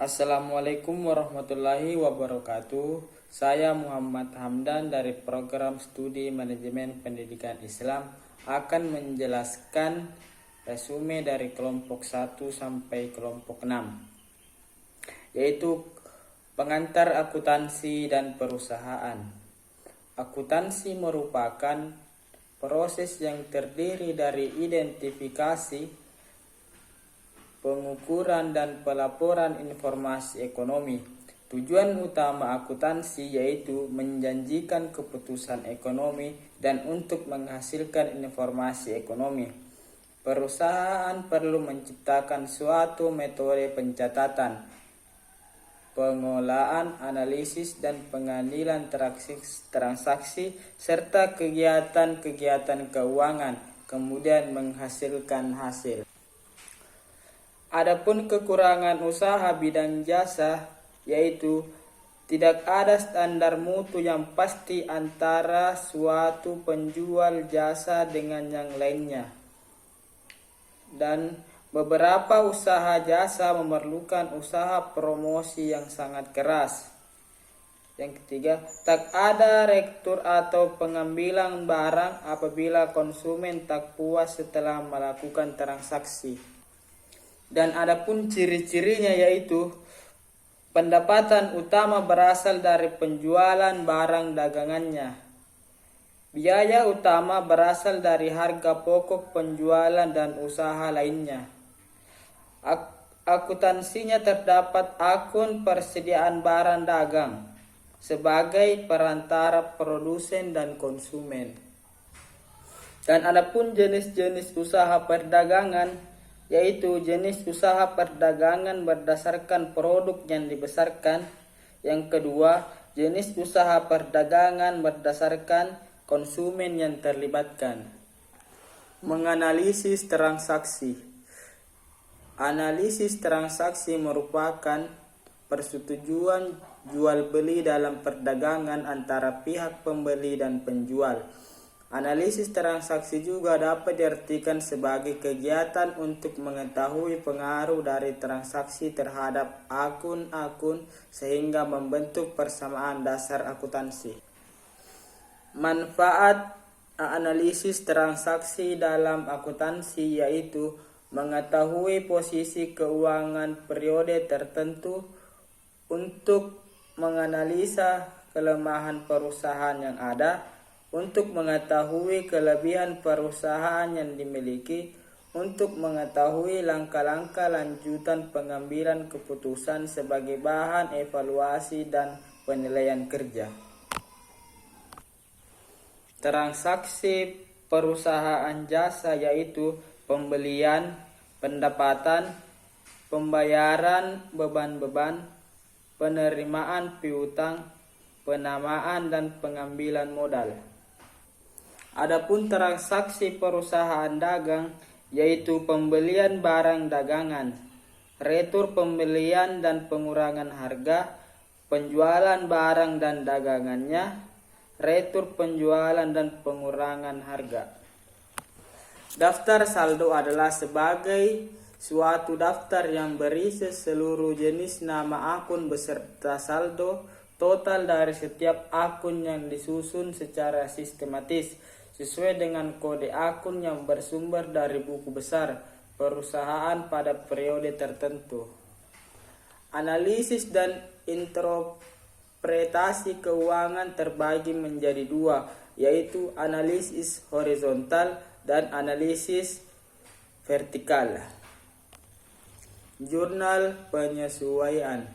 Assalamualaikum warahmatullahi wabarakatuh. Saya Muhammad Hamdan dari program studi manajemen pendidikan Islam akan menjelaskan resume dari kelompok 1 sampai kelompok 6, yaitu pengantar akuntansi dan perusahaan. Akuntansi merupakan proses yang terdiri dari identifikasi, pengukuran dan pelaporan informasi ekonomi. Tujuan utama akuntansi yaitu menjanjikan keputusan ekonomi dan untuk menghasilkan informasi ekonomi. Perusahaan perlu menciptakan suatu metode pencatatan, pengolahan, analisis dan pengadaan transaksi serta kegiatan-kegiatan keuangan, kemudian menghasilkan hasil. Adapun kekurangan usaha bidang jasa yaitu tidak ada standar mutu yang pasti antara suatu penjual jasa dengan yang lainnya. Dan beberapa usaha jasa memerlukan usaha promosi yang sangat keras. Yang ketiga, tak ada retur atau pengambilan barang apabila konsumen tak puas setelah melakukan transaksi. Dan adapun ciri-cirinya yaitu pendapatan utama berasal dari penjualan barang dagangannya. Biaya utama berasal dari harga pokok penjualan dan usaha lainnya. Akuntansinya terdapat akun persediaan barang dagang sebagai perantara produsen dan konsumen. Dan adapun jenis-jenis usaha perdagangan yaitu jenis usaha perdagangan berdasarkan produk yang dibesarkan. Yang kedua, jenis usaha perdagangan berdasarkan konsumen yang terlibatkan. Menganalisis transaksi. Analisis transaksi merupakan persetujuan jual beli dalam perdagangan antara pihak pembeli dan penjual. Analisis transaksi juga dapat diartikan sebagai kegiatan untuk mengetahui pengaruh dari transaksi terhadap akun-akun sehingga membentuk persamaan dasar akuntansi. Manfaat analisis transaksi dalam akuntansi yaitu mengetahui posisi keuangan periode tertentu untuk menganalisa kelemahan perusahaan yang ada, untuk mengetahui kelebihan perusahaan yang dimiliki, untuk mengetahui langkah-langkah lanjutan pengambilan keputusan sebagai bahan evaluasi dan penilaian kerja. Transaksi perusahaan jasa yaitu pembelian, pendapatan, pembayaran beban-beban, penerimaan piutang, penamaan dan pengambilan modal. Adapun transaksi perusahaan dagang yaitu pembelian barang dagangan, retur pembelian dan pengurangan harga, penjualan barang dan dagangannya, retur penjualan dan pengurangan harga. Daftar saldo adalah sebagai suatu daftar yang berisi seluruh jenis nama akun beserta saldo total dari setiap akun yang disusun secara sistematis sesuai dengan kode akun yang bersumber dari buku besar perusahaan pada periode tertentu. Analisis dan interpretasi keuangan terbagi menjadi dua, yaitu analisis horizontal dan analisis vertikal. Jurnal penyesuaian.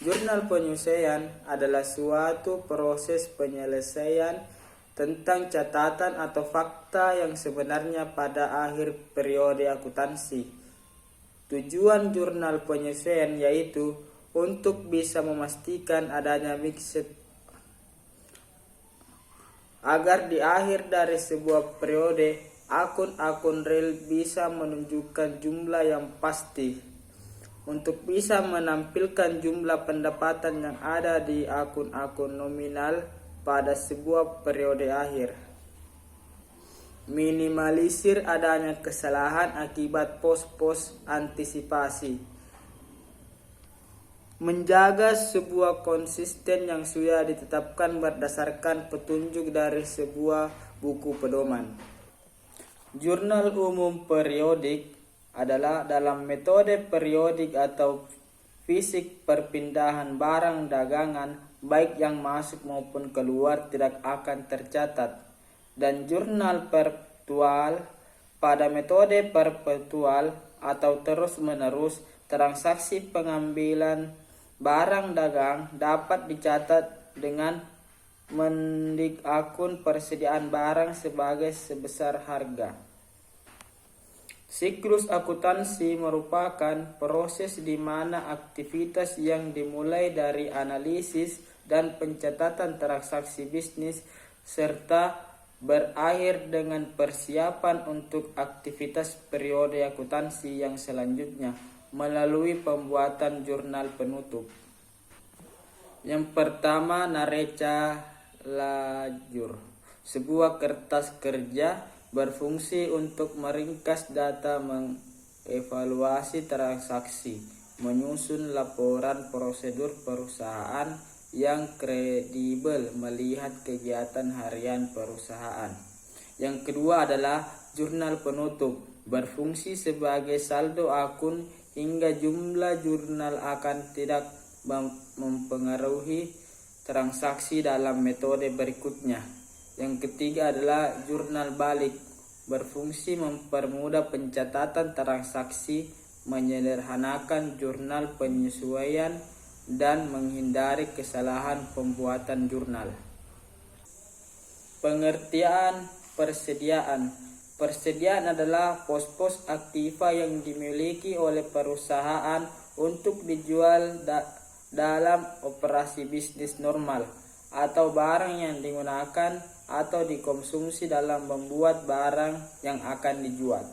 Jurnal penyesuaian adalah suatu proses penyelesaian tentang catatan atau fakta yang sebenarnya pada akhir periode akuntansi. Tujuan jurnal penyesuaian yaitu untuk bisa memastikan adanya mixed agar di akhir dari sebuah periode akun-akun real bisa menunjukkan jumlah yang pasti. Untuk bisa menampilkan jumlah pendapatan yang ada di akun-akun nominal pada sebuah periode akhir. Minimalisir adanya kesalahan akibat pos-pos antisipasi. menjaga sebuah konsisten yang sudah ditetapkan berdasarkan petunjuk dari sebuah buku pedoman. Jurnal umum periodik adalah dalam metode periodik atau fisik perpindahan barang dagangan baik yang masuk maupun keluar tidak akan tercatat. Dan jurnal perpetual pada metode perpetual atau terus-menerus transaksi pengambilan barang dagang dapat dicatat dengan mendik akun persediaan barang sebagai sebesar harga. Siklus akuntansi merupakan proses di mana aktivitas yang dimulai dari analisis dan pencatatan transaksi bisnis serta berakhir dengan persiapan untuk aktivitas periode akuntansi yang selanjutnya melalui pembuatan jurnal penutup. Yang pertama, neraca lajur. Sebuah kertas kerja berfungsi untuk meringkas data, mengevaluasi transaksi, menyusun laporan prosedur perusahaan yang kredibel melihat kegiatan harian perusahaan. Yang kedua adalah jurnal penutup, berfungsi sebagai saldo akun hingga jumlah jurnal akan tidak mempengaruhi transaksi dalam metode berikutnya. Yang ketiga adalah jurnal balik, berfungsi mempermudah pencatatan transaksi, menyederhanakan jurnal penyesuaian, dan menghindari kesalahan pembuatan jurnal. Pengertian persediaan. Persediaan adalah pos-pos aktiva yang dimiliki oleh perusahaan untuk dijual dalam operasi bisnis normal atau barang yang digunakan atau dikonsumsi dalam membuat barang yang akan dijual.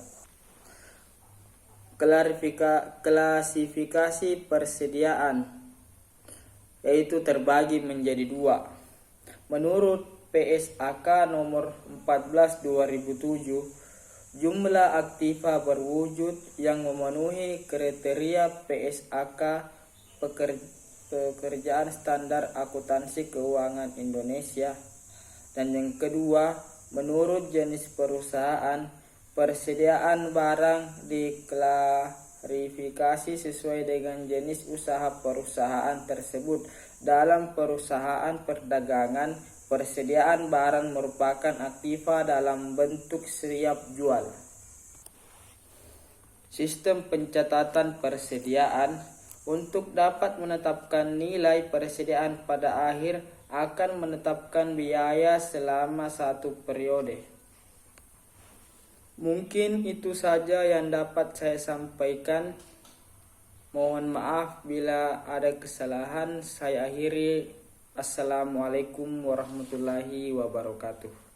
Klasifikasi persediaan yaitu terbagi menjadi dua. Menurut PSAK nomor 14/2007, jumlah aktiva berwujud yang memenuhi kriteria PSAK pekerjaan standar akuntansi keuangan Indonesia. Dan yang kedua, menurut jenis perusahaan, persediaan barang diklarifikasi sesuai dengan jenis usaha perusahaan tersebut. Dalam perusahaan perdagangan, persediaan barang merupakan aktiva dalam bentuk siap jual. Sistem pencatatan persediaan. Untuk dapat menetapkan nilai persediaan pada akhir akan menetapkan biaya selama satu periode. Mungkin itu saja yang dapat saya sampaikan. Mohon maaf bila ada kesalahan. Saya akhiri. Assalamualaikum warahmatullahi wabarakatuh.